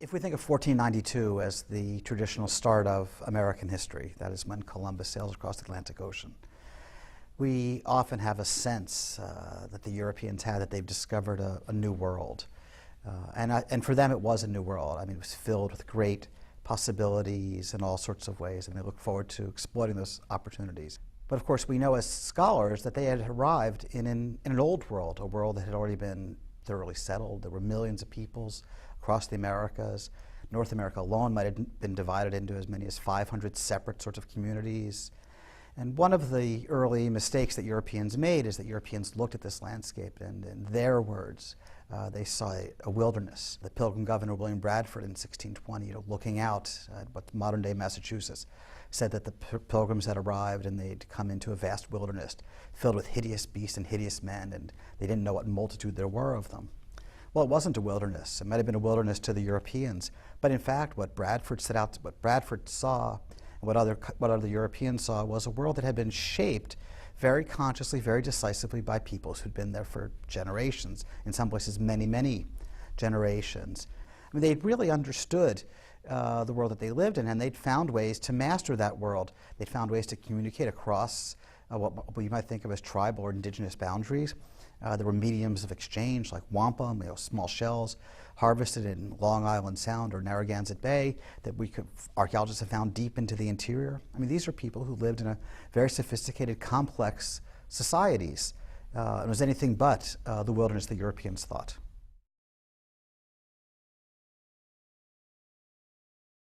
If we think of 1492 as the traditional start of American history, that is when Columbus sails across the Atlantic Ocean, we often have a sense that the Europeans had that they've discovered a new world. And for them it was a new world. I mean, it was filled with great possibilities in all sorts of ways, and they look forward to exploiting those opportunities. But of course we know as scholars that they had arrived in an old world, a world that had already been thoroughly settled. There were millions of peoples across the Americas. North America alone might have been divided into as many as 500 separate sorts of communities. And one of the early mistakes that Europeans made is that Europeans looked at this landscape and, in their words, they saw a wilderness. The Pilgrim governor, William Bradford, in 1620, looking out at what modern-day Massachusetts, said that the Pilgrims had arrived and they'd come into a vast wilderness filled with hideous beasts and hideous men, and they didn't know what multitude there were of them. Well, it wasn't a wilderness. It might have been a wilderness to the Europeans, but in fact what Bradford saw and what other Europeans saw was a world that had been shaped very consciously, very decisively by peoples who'd been there for generations, in some places many, many generations. I mean, they'd really understood the world that they lived in, and they'd found ways to master that world. They'd found ways to communicate across what you might think of as tribal or indigenous boundaries. There were mediums of exchange like wampum, small shells, harvested in Long Island Sound or Narragansett Bay that archaeologists have found deep into the interior. I mean, these are people who lived in a very sophisticated, complex societies. It was anything but the wilderness the Europeans thought.